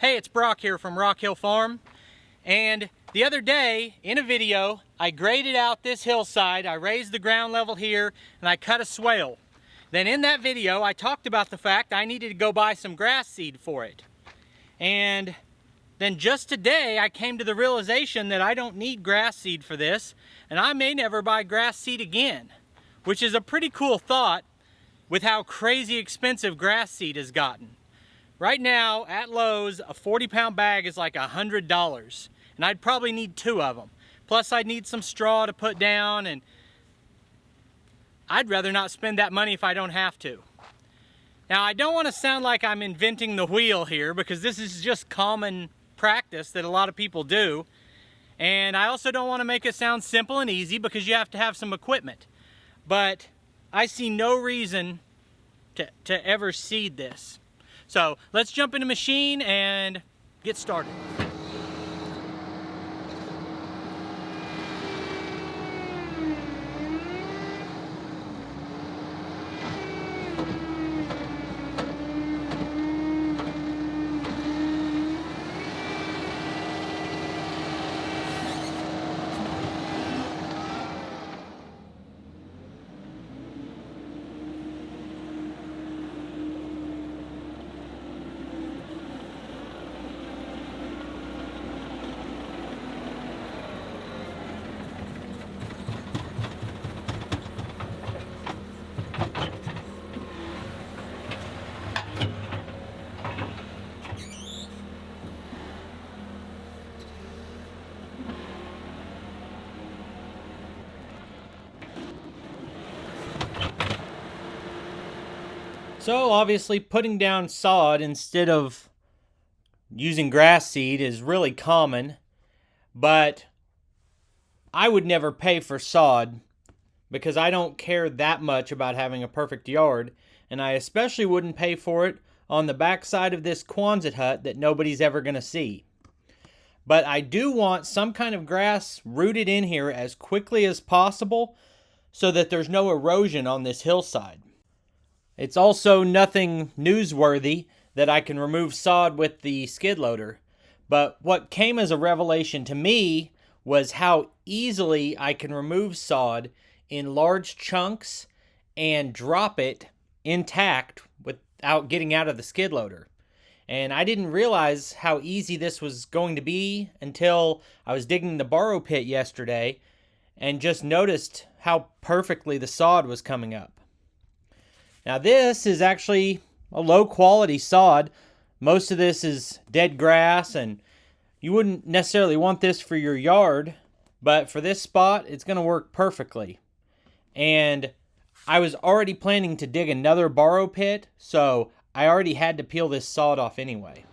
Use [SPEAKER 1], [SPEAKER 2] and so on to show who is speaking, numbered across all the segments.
[SPEAKER 1] Hey, it's Brock here from Rock Hill Farm, and the other day in a video I graded out this hillside. I raised the ground level here and I cut a swale. Then in that video I talked about the fact I needed to go buy some grass seed for it, and then just today I came to the realization that I don't need grass seed for this, and I may never buy grass seed again, which is a pretty cool thought with how crazy expensive grass seed has gotten. Right now, at Lowe's, a 40-pound bag is like $100, and I'd probably need 2 of them. Plus, I'd need some straw to put down, and I'd rather not spend that money if I don't have to. Now, I don't want to sound like I'm inventing the wheel here, because this is just common practice that a lot of people do. And I also don't want to make it sound simple and easy, because you have to have some equipment. But I see no reason to ever seed this. So let's jump in the machine and get started. So obviously putting down sod instead of using grass seed is really common, but I would never pay for sod because I don't care that much about having a perfect yard, and I especially wouldn't pay for it on the backside of this Quonset hut that nobody's ever going to see. But I do want some kind of grass rooted in here as quickly as possible so that there's no erosion on this hillside. It's also nothing newsworthy that I can remove sod with the skid loader, but what came as a revelation to me was how easily I can remove sod in large chunks and drop it intact without getting out of the skid loader. And I didn't realize how easy this was going to be until I was digging the borrow pit yesterday and just noticed how perfectly the sod was coming up. Now this is actually a low quality sod. Most of this is dead grass, and you wouldn't necessarily want this for your yard, but for this spot it's going to work perfectly. And I was already planning to dig another borrow pit, so I already had to peel this sod off anyway.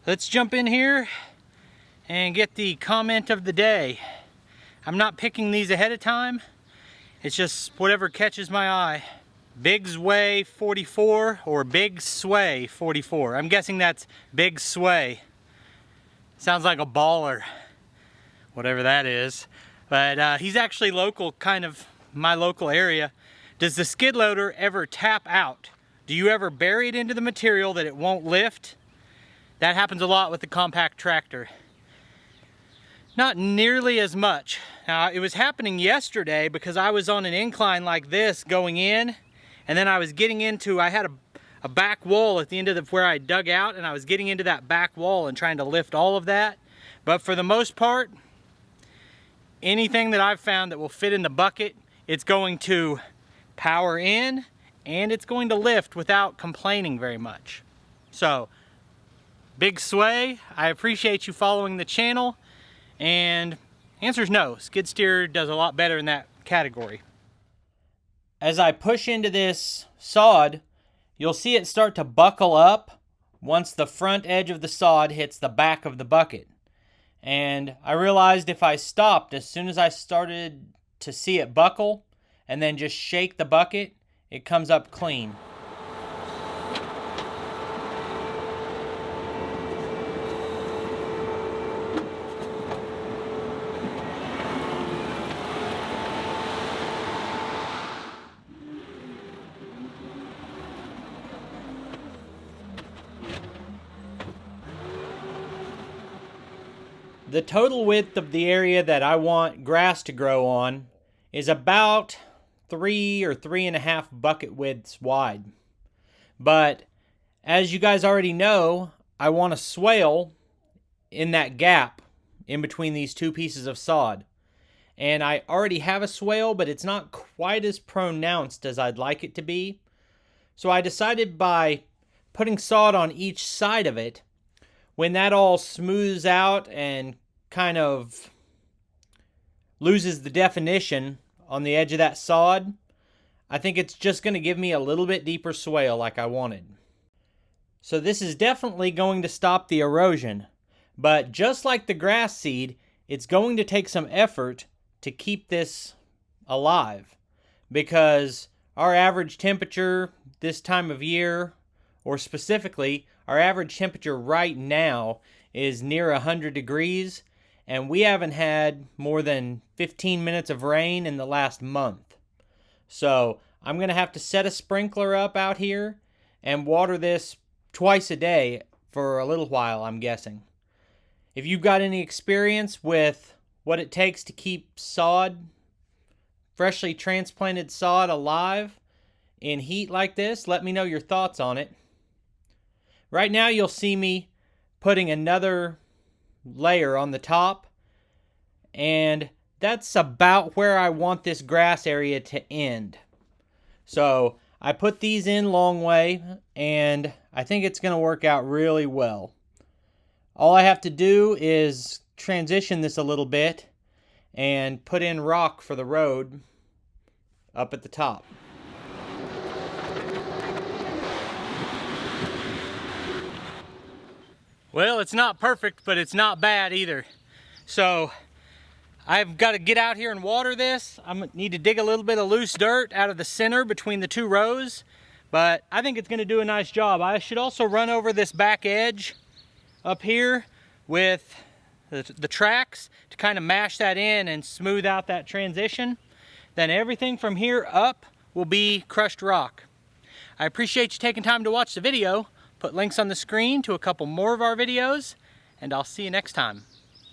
[SPEAKER 1] Let's jump in here and get the comment of the day. I'm not picking these ahead of time. It's just whatever catches my eye. Big Sway 44 or Big Sway 44. I'm guessing that's Big Sway. Sounds like a baller, whatever that is. But he's actually local, kind of my local area. Does the skid loader ever tap out? Do you ever bury it into the material that it won't lift? That happens a lot with the compact tractor. Not nearly as much. Now, it was happening yesterday because I was on an incline like this going in, and then I was getting into, I had a back wall at the end of where I dug out, and I was getting into that back wall and trying to lift all of that. But for the most part, anything that I've found that will fit in the bucket, it's going to power in and it's going to lift without complaining very much. So big sway. I appreciate you following the channel, and answer is no. Skid steer does a lot better in that category. As I push into this sod, you'll see it start to buckle up once the front edge of the sod hits the back of the bucket. And I realized if I stopped as soon as I started to see it buckle and then just shake the bucket, it comes up clean. The total width of the area that I want grass to grow on is about 3 or 3.5 bucket widths wide. But as you guys already know, I want a swale in that gap in between these two pieces of sod. And I already have a swale, but it's not quite as pronounced as I'd like it to be. So I decided by putting sod on each side of it, when that all smooths out and kind of loses the definition on the edge of that sod, I think it's just going to give me a little bit deeper swale like I wanted. So this is definitely going to stop the erosion, but just like the grass seed, it's going to take some effort to keep this alive, because our average temperature this time of year, or specifically our average temperature right now, is near 100 degrees, and we haven't had more than 15 minutes of rain in the last month. So I'm going to have to set a sprinkler up out here and water this twice a day for a little while, I'm guessing. If you've got any experience with what it takes to keep sod, freshly transplanted sod, alive in heat like this, let me know your thoughts on it. Right now you'll see me putting another layer on the top, and that's about where I want this grass area to end. So I put these in long way, and I think it's going to work out really well. All I have to do is transition this a little bit and put in rock for the road up at the top. Well, it's not perfect, but it's not bad either. So I've got to get out here and water this. I need to dig a little bit of loose dirt out of the center between the two rows, but I think it's going to do a nice job. I should also run over this back edge up here with the tracks to kind of mash that in and smooth out that transition. Then everything from here up will be crushed rock. I appreciate you taking time to watch the video. Put links on the screen to a couple more of our videos, and I'll see you next time.